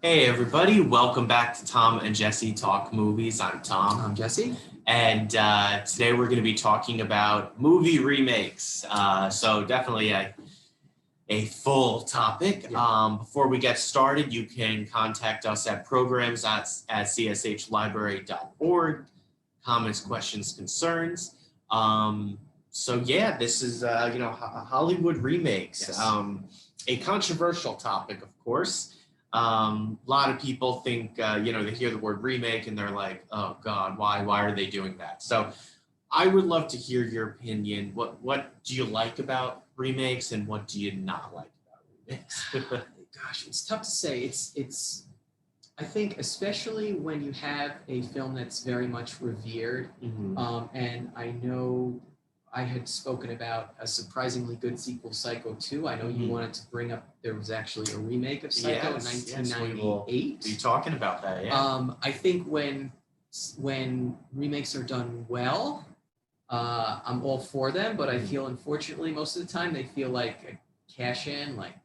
Hey everybody, welcome back to Tom and Jesse Talk Movies. I'm Tom. I'm Jesse. And today we're going to be talking about movie remakes. So definitely a full topic. Yeah. Before we get started, you can contact us at programs at cshlibrary.org, comments, questions, concerns. So yeah, this is, Hollywood remakes. Yes. A controversial topic, of course. A lot of people think, they hear the word remake and they're like, oh God, why are they doing that? So I would love to hear your opinion. What do you like about remakes and what do you not like about remakes? Gosh, it's tough to say. I think especially when you have a film that's very much revered, and I know I had spoken about a surprisingly good sequel, Psycho 2. I know you wanted to bring up there was actually a remake of Psycho in 1998. Be talking about that, yeah. I think when remakes are done well, I'm all for them, but I feel unfortunately most of the time they feel like a cash in. Like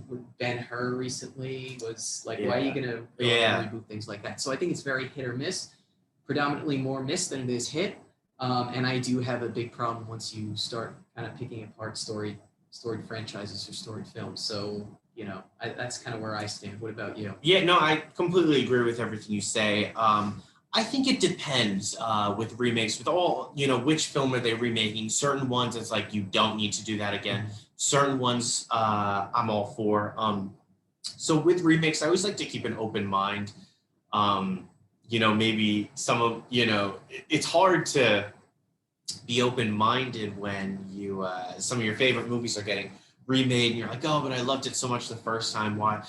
with Ben-Hur recently was like, why are you gonna go and reboot things like that? So I think it's very hit or miss, predominantly more miss than it is hit. And I do have a big problem once you start kind of picking apart storied franchises or storied films. So that's kind of where I stand. What about you? Yeah, no, I completely agree with everything you say. I think it depends with remakes, with all, which film are they remaking? Certain ones, it's like you don't need to do that again. Certain ones, I'm all for. So with remakes, I always like to keep an open mind. Maybe some of, it's hard to be open-minded when some of your favorite movies are getting remade and you're like, oh, but I loved it so much the first time. Why?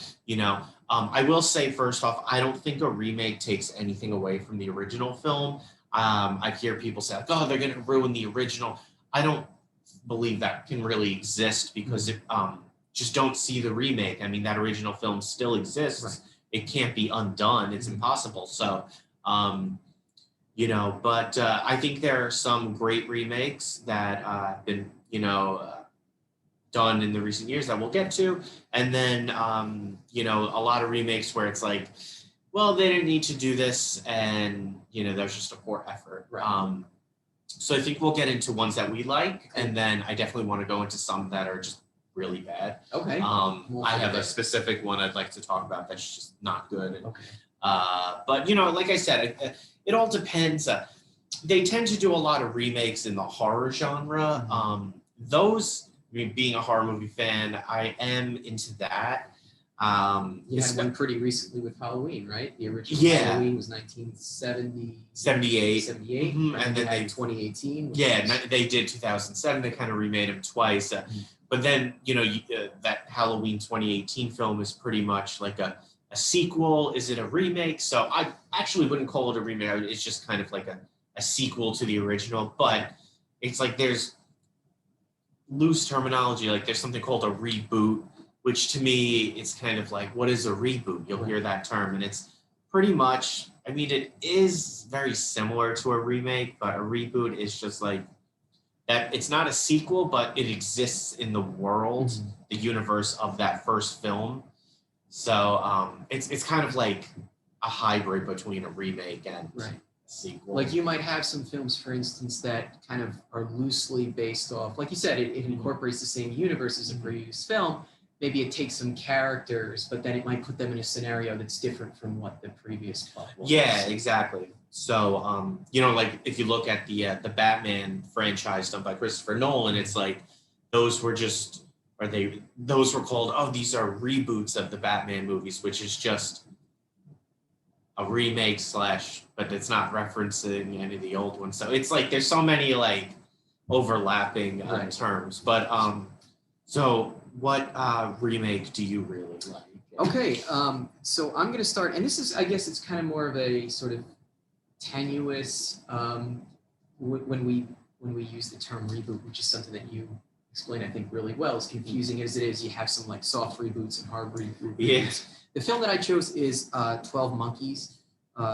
I will say first off, I don't think a remake takes anything away from the original film. I hear people say like, oh, they're going to ruin the original. I don't believe that can really exist because just don't see the remake. I mean, that original film still exists. Right. It can't be undone. It's impossible. So, but I think there are some great remakes that have been, done in the recent years that we'll get to. And then, a lot of remakes where it's like, well, they didn't need to do this and, there's just a poor effort. Right. So I think we'll get into ones that we like. And then I definitely want to go into some that are just really bad. Okay. I have a specific one I'd like to talk about that's just not good. And, Okay. But, like I said, it all depends. They tend to do a lot of remakes in the horror genre. Those, I mean, being a horror movie fan, I am into that. You had one pretty recently with Halloween, right? The original Halloween was 1970, 78. 78, and then they 2018. They did 2007. They kind of remade them twice. But then, that Halloween 2018 film is pretty much like a sequel. Is it a remake? So I actually wouldn't call it a remake. It's just kind of like a sequel to the original. But it's like there's loose terminology. Like there's something called a reboot, which to me is kind of like, what is a reboot? You'll hear that term. And it's pretty much, I mean, it is very similar to a remake, but a reboot is just like, that it's not a sequel, but it exists in the world, the universe of that first film. So it's kind of like a hybrid between a remake and a sequel. Like you might have some films, for instance, that kind of are loosely based off, like you said, it incorporates the same universe as a previous film. Maybe it takes some characters, but then it might put them in a scenario that's different from what the previous plot was. Yeah, exactly. So, like if you look at the Batman franchise done by Christopher Nolan, it's like those were called, oh, these are reboots of the Batman movies, which is just a remake but it's not referencing any of the old ones. So it's like there's so many like overlapping terms. But so what remake do you really like? Okay, so I'm going to start, and this is, I guess it's kind of more of a sort of tenuous, when we use the term reboot, which is something that you explain, I think, really well. As confusing as it is, you have some like soft reboots and hard reboots. Yeah. The film that I chose is 12 Monkeys,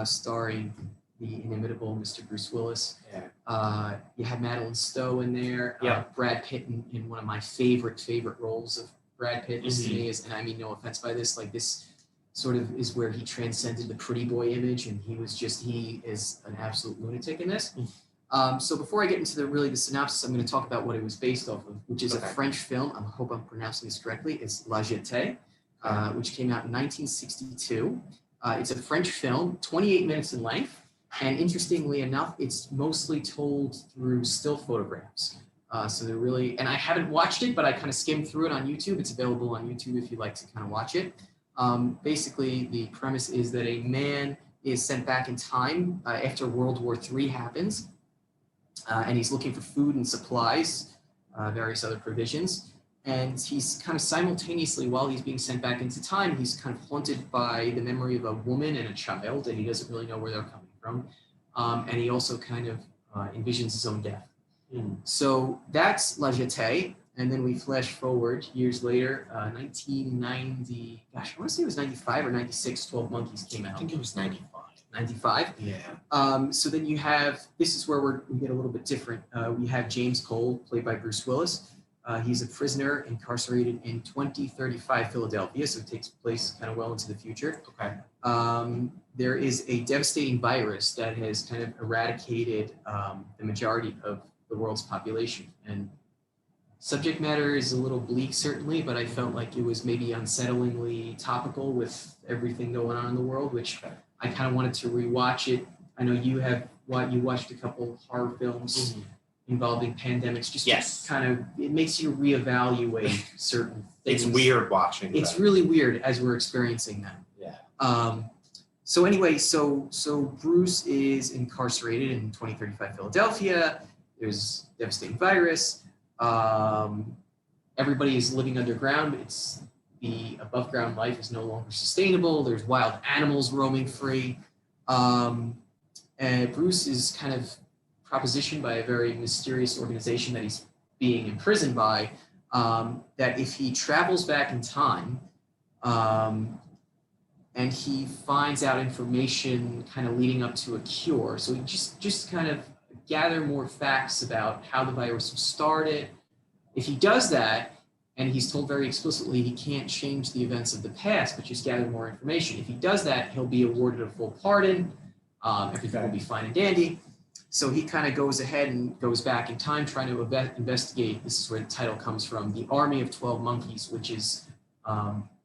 starring the inimitable Mr. Bruce Willis. Yeah. You had Madeline Stowe in there. Brad Pitt in one of my favorite roles of Brad Pitt to me is, and I mean no offense by this, like this sort of is where he transcended the pretty boy image, and he is an absolute lunatic in this. So before I get into the synopsis, I'm going to talk about what it was based off of, which is a French film. I hope I'm pronouncing this correctly. It's La Jetée, which came out in 1962. It's a French film, 28 minutes in length, and interestingly enough, it's mostly told through still photographs. So they're really, and I haven't watched it, but I kind of skimmed through it on YouTube. It's available on YouTube if you'd like to kind of watch it. Basically, the premise is that a man is sent back in time after World War III happens, and he's looking for food and supplies, various other provisions. And he's kind of simultaneously, while he's being sent back into time, he's kind of haunted by the memory of a woman and a child, and he doesn't really know where they're coming from. And he also kind of envisions his own death. So that's La Jetée. And then we flash forward years later, 1990, gosh, I want to say it was 95 or 96, 12 Monkeys came out. I think it was 95. 95? Yeah. So then you have, this is where we get a little bit different. We have James Cole, played by Bruce Willis. He's a prisoner incarcerated in 2035 Philadelphia, so it takes place kind of well into the future. Okay. There is a devastating virus that has kind of eradicated the majority of the world's population. And subject matter is a little bleak, certainly, but I felt like it was maybe unsettlingly topical with everything going on in the world, which I kind of wanted to rewatch it. I know you watched a couple horror films involving pandemics. Just kind of, it makes you reevaluate certain things. It's weird watching. It's really weird as we're experiencing them. Yeah. So anyway, so Bruce is incarcerated in 2035 Philadelphia. There's a devastating virus. Everybody is living underground. The above ground life is no longer sustainable. There's wild animals roaming free. And Bruce is kind of propositioned by a very mysterious organization that he's being imprisoned by, that if he travels back in time and he finds out information kind of leading up to a cure, so he just kind of gather more facts about how the virus was started. If he does that, and he's told very explicitly he can't change the events of the past, but just gather more information. If he does that, he'll be awarded a full pardon. Everything will be fine and dandy. So he kind of goes ahead and goes back in time trying to investigate. This is where the title comes from, the Army of 12 Monkeys, which is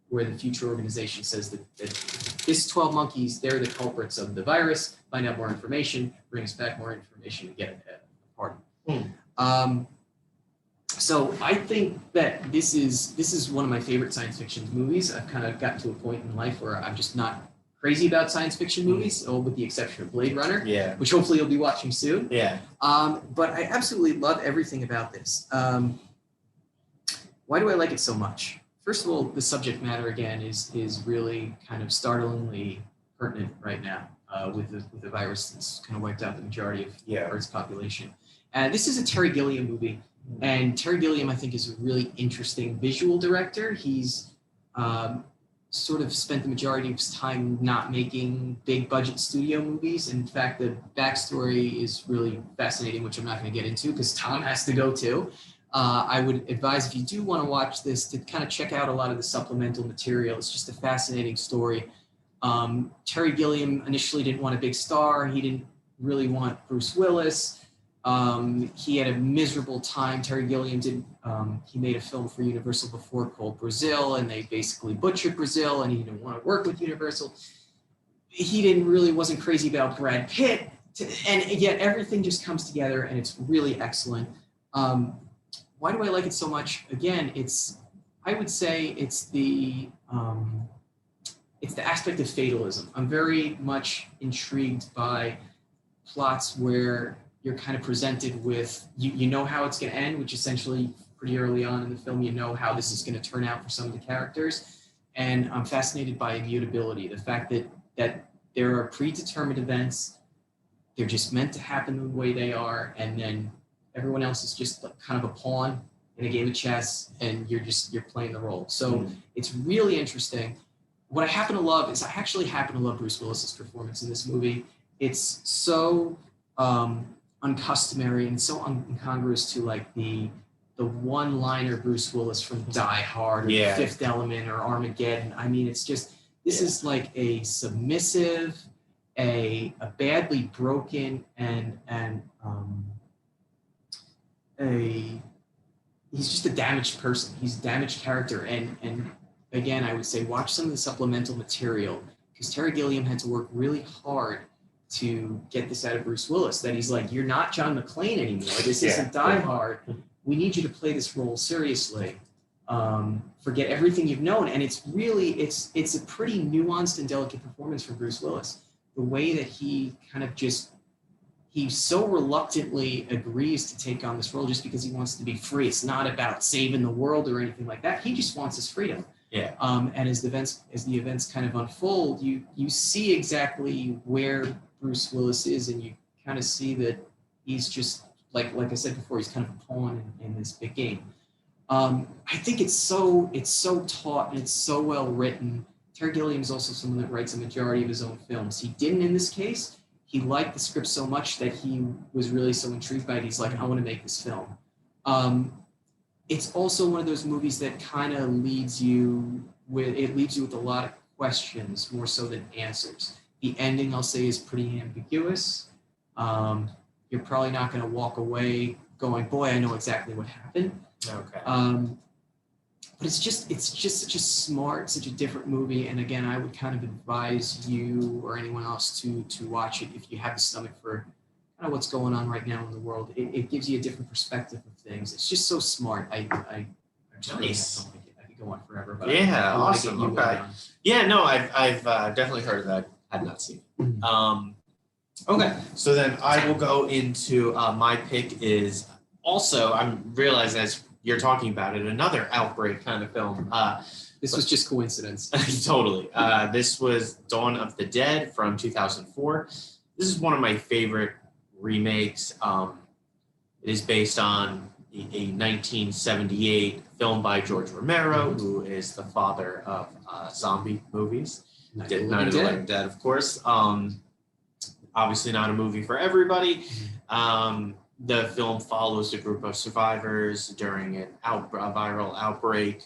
where the future organization says that this 12 monkeys, they're the culprits of the virus. Find out more information, bring us back more information to get a pardon. So I think that this is one of my favorite science fiction movies. I've kind of gotten to a point in life where I'm just not crazy about science fiction movies, with the exception of Blade Runner, which hopefully you'll be watching soon. Yeah. But I absolutely love everything about this. Why do I like it so much? First of all, the subject matter again is really kind of startlingly pertinent right now with the virus that's kind of wiped out the majority of Earth's population. This is a Terry Gilliam movie. And Terry Gilliam, I think, is a really interesting visual director. He's sort of spent the majority of his time not making big budget studio movies. In fact, the backstory is really fascinating, which I'm not going to get into because Tom has to go too. I would advise, if you do want to watch this, to kind of check out a lot of the supplemental material. It's just a fascinating story. Terry Gilliam initially didn't want a big star. He didn't really want Bruce Willis. He had a miserable time. Terry Gilliam he made a film for Universal before called Brazil, and they basically butchered Brazil, and he didn't want to work with Universal. He wasn't crazy about Brad Pitt, and yet everything just comes together, and it's really excellent. Why do I like it so much? Again, I would say it's the aspect of fatalism. I'm very much intrigued by plots where you're kind of presented with, you know how it's going to end, which essentially pretty early on in the film, you know how this is going to turn out for some of the characters. And I'm fascinated by immutability, the fact that there are predetermined events, they're just meant to happen the way they are, and then everyone else is just kind of a pawn in a game of chess, and you're playing the role. So it's really interesting. What I happen to love is I actually happen to love Bruce Willis's performance in this movie. It's so uncustomary and so incongruous to like the one-liner Bruce Willis from Die Hard or The Fifth Element or Armageddon. I mean, it's just This is like a submissive, a badly broken, and a he's just a damaged person. He's a damaged character, and again, I would say watch some of the supplemental material because Terry Gilliam had to work really hard to get this out of Bruce Willis. That he's like, you're not John McClane anymore. This isn't Die Hard. We need you to play this role seriously. Forget everything you've known, and it's a pretty nuanced and delicate performance from Bruce Willis. The way that he kind of he so reluctantly agrees to take on this role just because he wants to be free. It's not about saving the world or anything like that. He just wants his freedom. Yeah. And as the events kind of unfold, you see exactly where Bruce Willis is, and you kind of see that he's just like I said before, he's kind of a pawn in this big game. I think it's so taut and it's so well written. Terry Gilliam is also someone that writes a majority of his own films. He didn't in this case. He liked the script so much that he was really so intrigued by it. He's like, I want to make this film. It's also one of those movies that kind of leaves you with a lot of questions more so than answers. The ending, I'll say, is pretty ambiguous. You're probably not going to walk away going, boy, I know exactly what happened. Okay. But it's just such a smart, such a different movie. And again, I would kind of advise you or anyone else to watch it if you have the stomach for kind of what's going on right now in the world. It gives you a different perspective of things. It's just so smart. I Nice. could go on forever. But Yeah, I wanna get awesome. you Okay. on. Yeah, no, I've definitely heard of that. I've not seen it. Mhm. Okay, so then I will go into my pick is also, I'm realizing as you're talking about it, another outbreak kind of film. This was just coincidence. Totally. This was Dawn of the Dead from 2004. This is one of my favorite remakes. It is based on a 1978 film by George Romero, who is the father of zombie movies. Did Night of the Living Dead, of course. Obviously not a movie for everybody. The film follows a group of survivors during a viral outbreak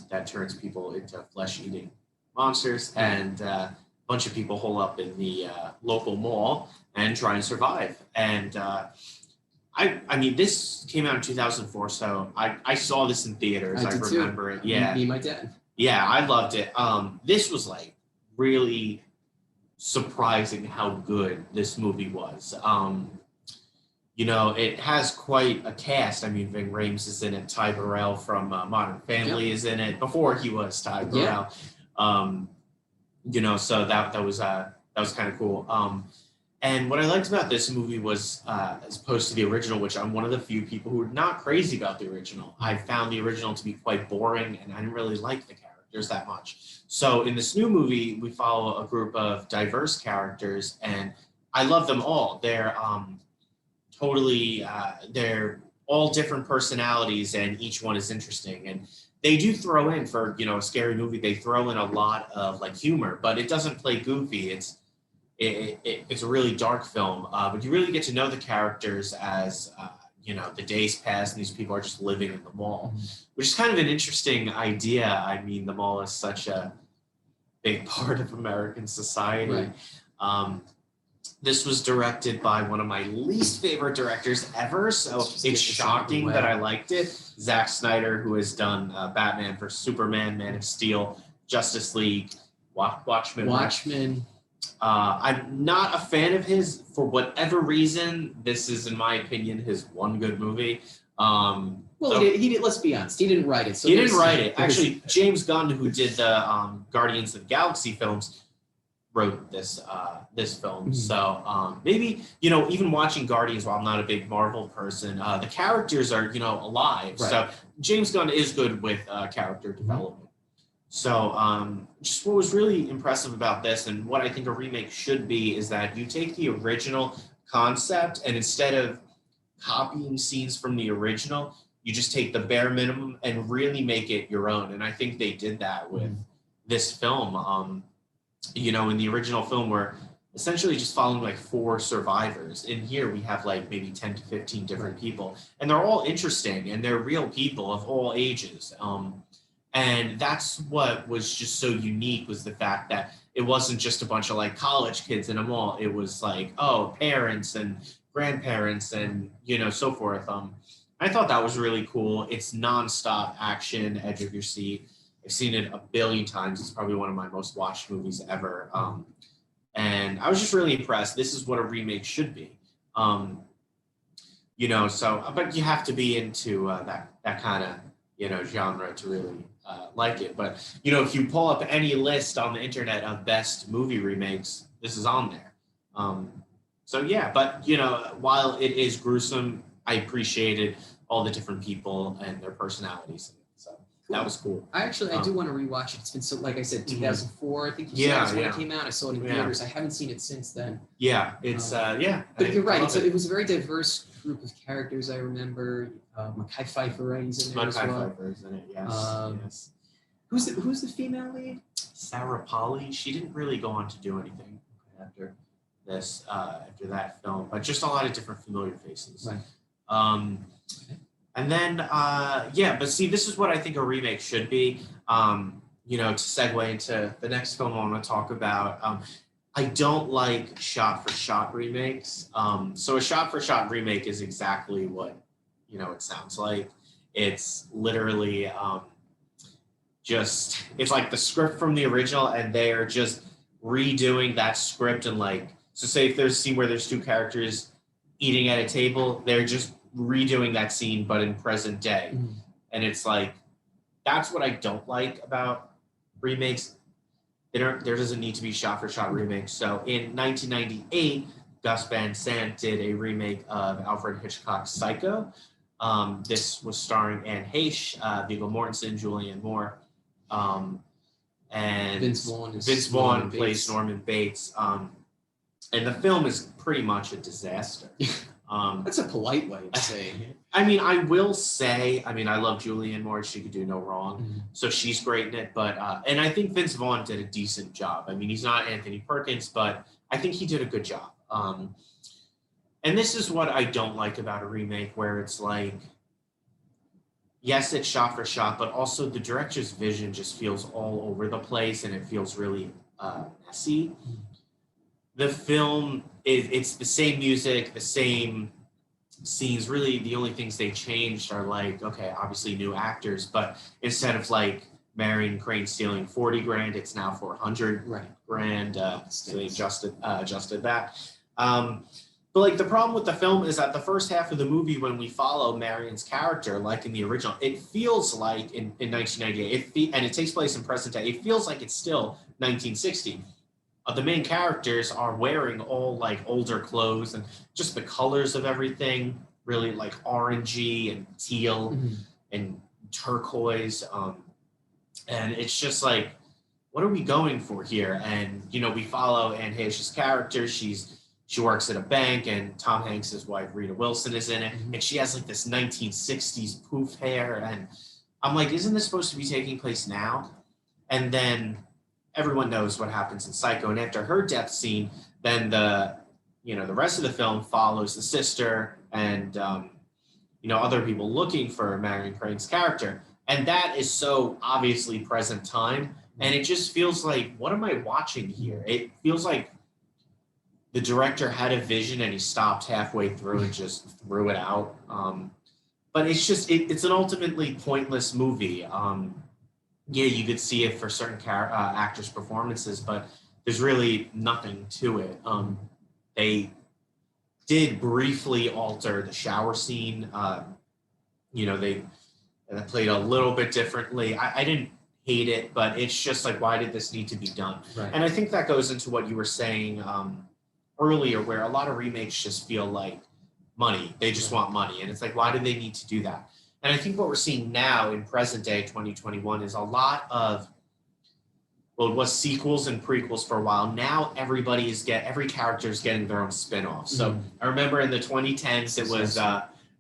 that turns people into flesh-eating monsters, and a bunch of people hole up in the local mall and try and survive. And I mean, this came out in 2004, so I saw this in theaters. I remember it. Yeah. Me and my dad. Yeah, I loved it. This was like really surprising how good this movie was. You know, it has quite a cast. I mean, Ving Rhames is in it. Ty Burrell from Modern Family is in it. Before he was Ty Burrell. You know, so that was kind of cool. And what I liked about this movie was, as opposed to the original, which I'm one of the few people who are not crazy about the original. I found the original to be quite boring, and I didn't really like the characters that much. So in this new movie, we follow a group of diverse characters, and I love them all. They're they're all different personalities, and each one is interesting. And they do throw in, for, you know, a scary movie, they throw in a lot of like humor, but it doesn't play goofy. It's a really dark film, but you really get to know the characters as you know, the days pass and these people are just living in the mall, which is kind of an interesting idea. I mean, the mall is such a big part of American society. Right. This was directed by one of my least favorite directors ever, so it's shocking that I liked it. Zack Snyder, who has done Batman vs Superman, Man of Steel, Justice League, Watchmen. I'm not a fan of his for whatever reason. This is, in my opinion, his one good movie. Well, he did. Let's be honest. He didn't write it. So he didn't write it. Actually, James Gunn, who did the Guardians of the Galaxy films, wrote this film. So maybe, you know, even watching Guardians, while I'm not a big Marvel person, the characters are, you know, alive. Right. So James Gunn is good with character development. So just what was really impressive about this, and what I think a remake should be, is that you take the original concept, and instead of copying scenes from the original, you just take the bare minimum and really make it your own. And I think they did that with this film. You know, in the original film, we're essentially just following like 4 survivors. In here, we have like maybe 10 to 15 different people, and they're all interesting, and they're real people of all ages. And that's what was just so unique, was the fact that it wasn't just a bunch of like college kids in a mall. It was like, oh, parents and grandparents and, so forth. I thought that was really cool. It's nonstop action, edge of your seat. I've seen it a billion times. It's probably one of my most watched movies ever. And I was just really impressed. This is what a remake should be. But you have to be into that kind of, genre to really like it. But, if you pull up any list on the internet of best movie remakes, this is on there. But, while it is gruesome, I appreciated all the different people and their personalities. So that was cool. I do want to rewatch it. It's been so, like I said, 2004, I think you said was when it came out. I saw it in theaters. I haven't seen it since then. Yeah, it's, But you're right. It was a very diverse group of characters, I remember. Mekhi Phifer is in there as well. Mekhi Phifer is in it, yes. Who's the female lead? Sarah Polley. She didn't really go on to do anything after that film, but just a lot of different familiar faces. Right. And then, but see, this is what I think a remake should be. To segue into the next film I want to talk about. I don't like shot-for-shot remakes. So a shot-for-shot remake is exactly what, it sounds like. It's literally it's like the script from the original, and they are just redoing that script. And so say if there's a scene where there's two characters eating at a table, they're just redoing that scene, but in present day. Mm-hmm. And it's like, that's what I don't like about remakes. There doesn't need to be shot-for-shot remakes. So in 1998, Gus Van Sant did a remake of Alfred Hitchcock's Psycho. This was starring Anne Heche, Viggo Mortensen, Julianne Moore, and Vince Vaughn plays Norman Bates. And the film is pretty much a disaster. That's a polite way of saying it. I mean, I will say, I love Julianne Moore. She could do no wrong. Mm-hmm. So she's great in it. But, and I think Vince Vaughn did a decent job. I mean, he's not Anthony Perkins, but I think he did a good job. And this is what I don't like about a remake, where it's like, yes, it's shot for shot, but also the director's vision just feels all over the place, and it feels really messy. Mm-hmm. The film, it's the same music, the same scenes. Really, the only things they changed are obviously new actors, but instead of Marion Crane stealing $40,000, it's now $400,000. So they adjusted that. But the problem with the film is that the first half of the movie, when we follow Marion's character, like in the original, it feels like in 1998, and it takes place in present day, it feels like it's still 1960. The main characters are wearing all older clothes, and just the colors of everything really orangey and teal and turquoise. And it's just what are we going for here? And, we follow Anne Heche's character. She works at a bank, and Tom Hanks' wife, Rita Wilson, is in it. Mm-hmm. And she has this 1960s poof hair. And I'm isn't this supposed to be taking place now? And then everyone knows what happens in Psycho. And after her death scene, then the rest of the film follows the sister and, other people looking for Marion Crane's character. And that is so obviously present time. And it just feels like, what am I watching here? It feels like the director had a vision and he stopped halfway through and just threw it out. But it's just, it's an ultimately pointless movie. You could see it for certain actors' performances, but there's really nothing to it. They did briefly alter the shower scene. They played a little bit differently. I didn't hate it, but it's just why did this need to be done? Right. And I think that goes into what you were saying earlier, where a lot of remakes just feel like money. They just want money. And it's why do they need to do that? And I think what we're seeing now in present day 2021 is a lot of, it was sequels and prequels for a while. Now every character is getting their own spin-off. So I remember in the 2010s, it was,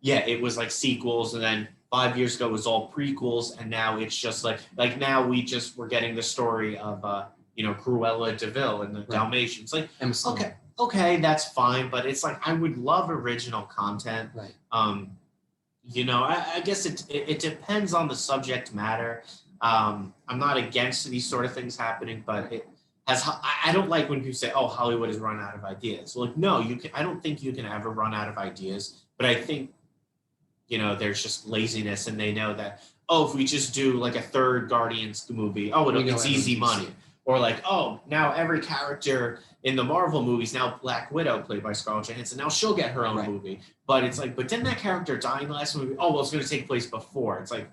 it was sequels. And then 5 years ago, it was all prequels. And now it's just now we're getting the story of, Cruella de Vil and the Dalmatians. Okay, that's fine. But it's I would love original content. Right. I guess it depends on the subject matter. I'm not against these sort of things happening, but I don't like when people say, "Oh, Hollywood has run out of ideas." Well, like, no, you can. I don't think you can ever run out of ideas, but I think there's just laziness, and they know that, oh, if we just do like a third Guardians movie, oh, it's easy money. Or like, oh, now every character in the Marvel movies, now Black Widow, played by Scarlett Johansson, now she'll get her own movie. But it's like, but didn't that character die in the last movie? Oh, well, it's going to take place before. It's like,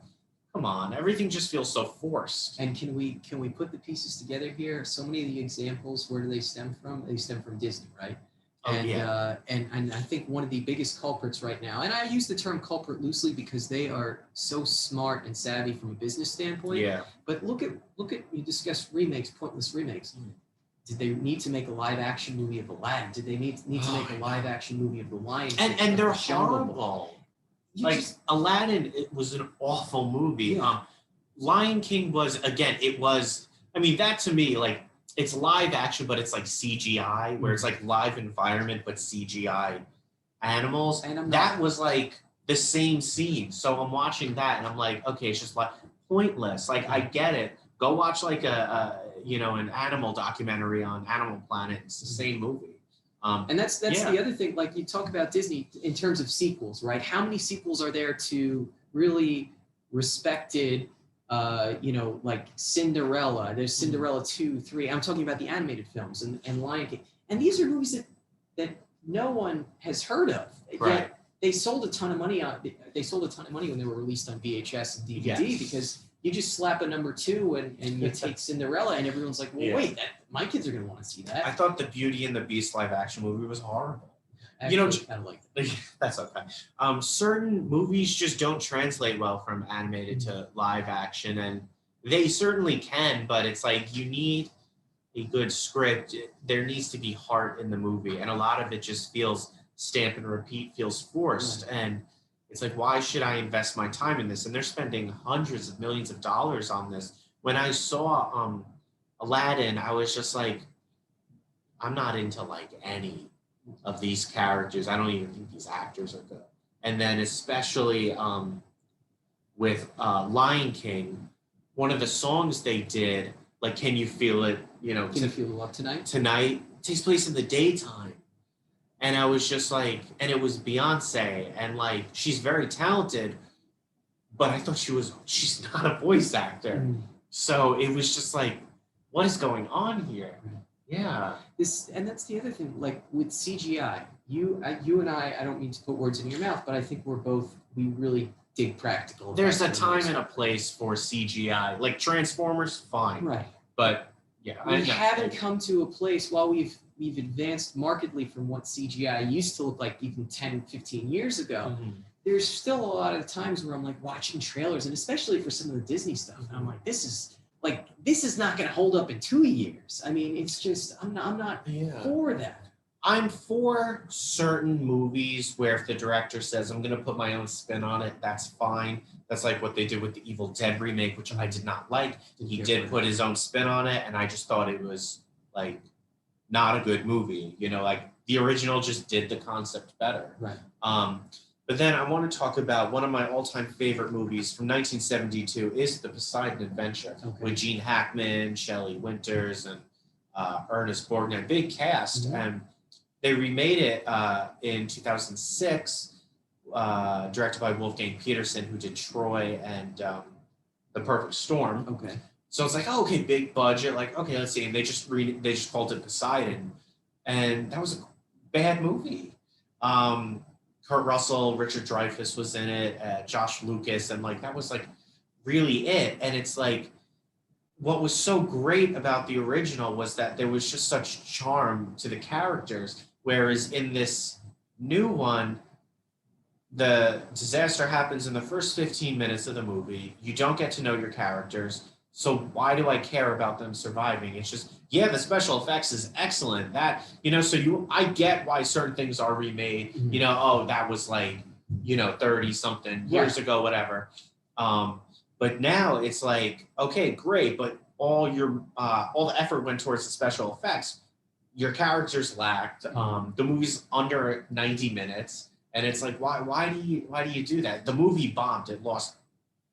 come on, everything just feels so forced. And can we put the pieces together here? So many of the examples, where do they stem from? They stem from Disney, right? And I think one of the biggest culprits right now, and I use the term culprit loosely because they are so smart and savvy from a business standpoint. Yeah. But look at you discussed remakes, pointless remakes. Did they need to make a live action movie of Aladdin? Did they need to make a live action movie of The Lion King? And they're horrible. Aladdin, it was an awful movie. Yeah. Lion King was, again, that to me, like, it's live action, but it's like CGI, where it's like live environment, but CGI animals. And that was like the same scene. So I'm watching that and I'm like, okay, it's just like pointless. Like, I get it. Go watch like an animal documentary on Animal Planet. It's the same movie. And that's the other thing. Like, you talk about Disney in terms of sequels, right? How many sequels are there to really respected, like Cinderella? There's Cinderella 2, 3. I'm talking about the animated films and Lion King. And these are movies that no one has heard of. Right. Yet they sold a ton of money when they were released on VHS and DVD because you just slap a number 2 and you take Cinderella and everyone's like, well, wait, my kids are going to want to see that. I thought the Beauty and the Beast live action movie was horrible. Actually, I like that. That's okay. Certain movies just don't translate well from animated to live action, and they certainly can, but it's like you need a good script. There needs to be heart in the movie, and a lot of it just feels stamp and repeat, feels forced. And it's like, why should I invest my time in this? And they're spending hundreds of millions of dollars on this. When I saw Aladdin, I was just like, I'm not into like any of these characters. I don't even think these actors are good. And then especially with Lion King, one of the songs they did, like, Can You Feel It? Can You Feel the Love Tonight? Tonight takes place in the daytime. And I was just like, and it was Beyonce, and like, she's very talented, but I thought she's not a voice actor. So it was just like, what is going on here? Yeah. And that's the other thing, like with CGI, you and I don't mean to put words in your mouth, but I think we really dig practical. There's a time and a place for CGI. Like Transformers, fine. Right. But yeah. We haven't come to a place while we've advanced markedly from what CGI used to look like even 10, 15 years ago. There's still a lot of times where I'm like watching trailers, and especially for some of the Disney stuff, and I'm like, this is not going to hold up in 2 years. I mean, it's just, I'm not for that. I'm for certain movies where if the director says, I'm going to put my own spin on it, that's fine. That's like what they did with the Evil Dead remake, which I did not like. He did put his own spin on it, and I just thought it was like not a good movie. Like the original just did the concept better. Right. But then I want to talk about one of my all-time favorite movies from 1972 is The Poseidon Adventure with Gene Hackman, Shelley Winters, and Ernest Borgnine. Big cast. And they remade it in 2006, directed by Wolfgang Peterson, who did Troy and The Perfect Storm. Okay. So it's like, oh, okay, big budget. Like, okay, let's see. And they just called it Poseidon. And that was a bad movie. Kurt Russell, Richard Dreyfuss was in it, Josh Lucas, and like that was like really it. And it's like, what was so great about the original was that there was just such charm to the characters, whereas in this new one, the disaster happens in the first 15 minutes of the movie. You don't get to know your characters. So why do I care about them surviving? It's just, the special effects is excellent. That, I get why certain things are remade. That was like, 30 something years ago, whatever. But now it's like, okay, great. But all the effort went towards the special effects. Your characters lacked. The movie's under 90 minutes. And it's like, why do you do that? The movie bombed. It lost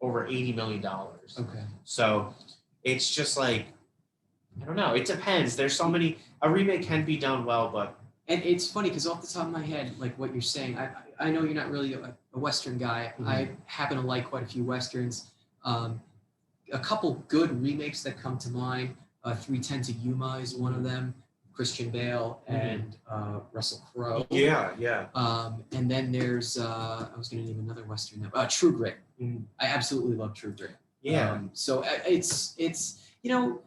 over $80 million. Okay. So it's just like, I don't know. It depends. There's so many. A remake can be done well, but And it's funny because off the top of my head, like what you're saying, I know you're not really a Western guy. Mhm. I happen to like quite a few Westerns. A couple good remakes that come to mind. 310 to Yuma is one of them. Christian Bale and Russell Crowe. yeah. And then there's I was going to name another Western. True Grit. Mhm. I absolutely love True Grit. Yeah. So it's you know,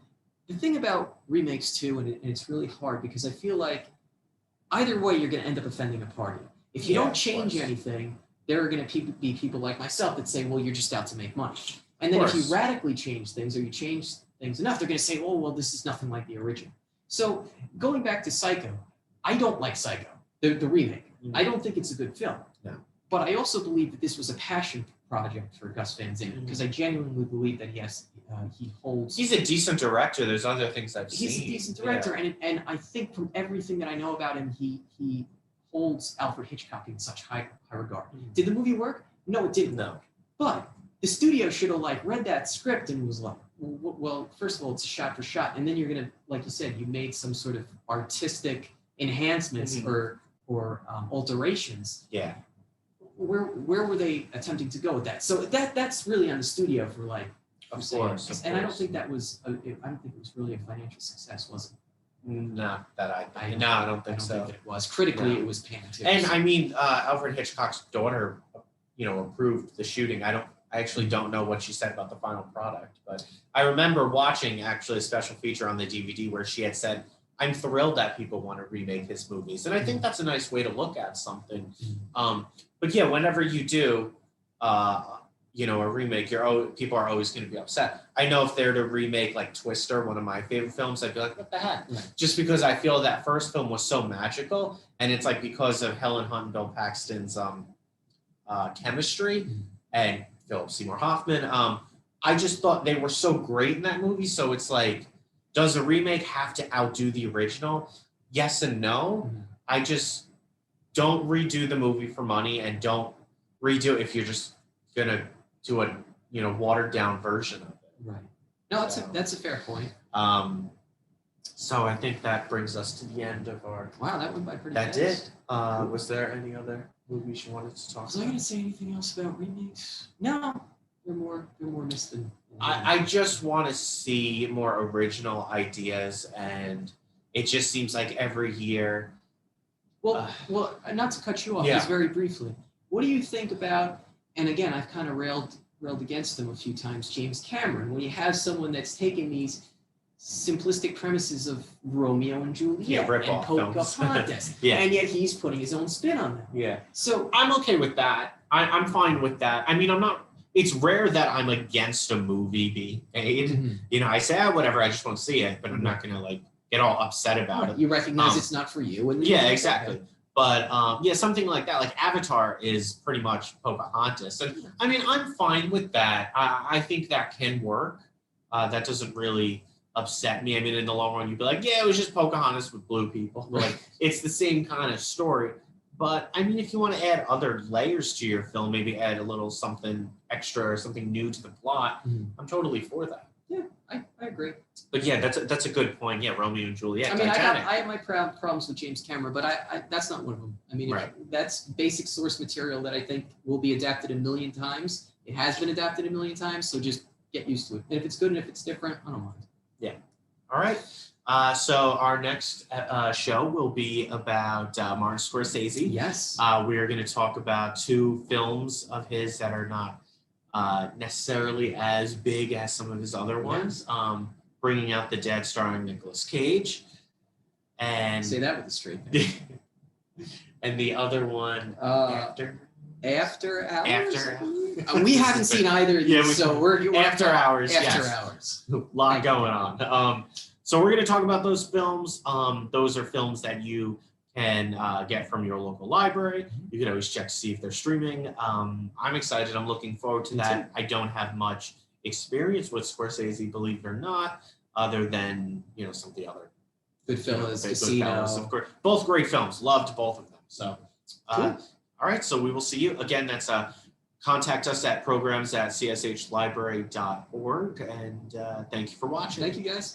the thing about remakes too, and it's really hard because I feel like either way you're going to end up offending a party. If you Yeah, don't of change course. anything, there are going to be people like myself that say, well, you're just out to make money. And then if you course. radically change things or you change things enough, they're going to say, oh, well, this is nothing like the original. So going back to Psycho, I don't like Psycho, the remake. Mhm. I don't think it's a good film. No. But I also believe that this was a passion project for Gus Van Sant because I genuinely believe that he holds. He's a decent director. There's other things I've seen. He's a decent director, and I think from everything that I know about him, he holds Alfred Hitchcock in such high regard. Mhm. Did the movie work? No, it didn't. No. But the studio should have like read that script and was like, well, first of all, it's a shot for shot, and then you're gonna, like you said, you made some sort of artistic enhancements Mhm. or alterations. Yeah. Where were they attempting to go with that? So that's really on the studio for like. Of saying course. this. And I don't think that was. I don't think it was really a financial success, was it? Not that I I think. No, I don't I don't think so. think that it was. Critically, No. it was panned too. And I mean, Alfred Hitchcock's daughter, approved the shooting. I actually don't know what she said about the final product, but I remember watching actually a special feature on the DVD where she had said, "I'm thrilled that people want to remake his movies," and I think that's a nice way to look at something. But yeah, whenever you do, a remake, people are always going to be upset. I know if they're to remake like Twister, one of my favorite films, I'd be like, what the heck? Right. Just because I feel that first film was so magical, and it's like because of Helen Hunt and Bill Paxton's chemistry and Philip Seymour Hoffman. I just thought they were so great in that movie. So it's like, does a remake have to outdo the original? Yes and no. Mhm. I just don't redo the movie for money, and don't redo it if you're just gonna do a watered down version of it. Right. No, So- that's a fair point. So I think that brings us to the end of our. Wow, that went by pretty That fast. did. Was there any other movies you wanted to talk Was I about? going to say anything else about remakes? No, they're more missed than. I just want to see more original ideas, and it just seems like every year. Well, not to cut you off, Yeah. just very briefly. What do you think about? And again, I've kind of railed against him a few times. James Cameron, when you have someone that's taking these simplistic premises of Romeo and Juliet and rip-off films. Pocahontas, Yeah. and yet he's putting his own spin on them. Yeah. So I'm okay with that. I'm fine with that. I mean, I'm not. It's rare that I'm against a movie being made. I say whatever. I just won't see it, but I'm not gonna get all upset about it. you recognize it's not for you. And Yeah, exactly. But something like that, like Avatar is pretty much Pocahontas. And I mean, I'm fine with that. I think that can work. That doesn't really upset me. I mean, in the long run, you'd be like, yeah, it was just Pocahontas with blue people. Like, it's the same kind of story. But I mean, if you want to add other layers to your film, maybe add a little something extra or something new to the plot, I'm totally for that. Yeah, I agree. But yeah, that's a good point. Yeah, Romeo and Juliet. I mean, Titanic. I have my problems with James Cameron, but I that's not one of them. I mean, that's basic source material that I think will be adapted a million times. It has been adapted a million times, so just get used to it. And if it's good and if it's different, I don't mind. Yeah. All right. So our next show will be about Martin Scorsese. Yes. We are going to talk about two films of his that are not necessarily as big as some of his other ones. Bringing Out the Dead, starring Nicolas Cage, and Say that with a straight face. and the other one After Hours. After We haven't seen either of these, Yeah, so we're After Hours. After Yes. Hours. A lot going on. So we're going to talk about those films. Those are films that you can get from your local library. You can always check to see if they're streaming. I'm excited. I'm looking forward to that. I don't have much experience with Scorsese, believe it or not, other than some of the other Goodfellas, Goodfellas, Casino. of course. Both great films. Loved both of them. So, Cool. all right. So we will see you again. That's contact us at programs@cshlibrary.org. And thank you for watching. Thank you, guys.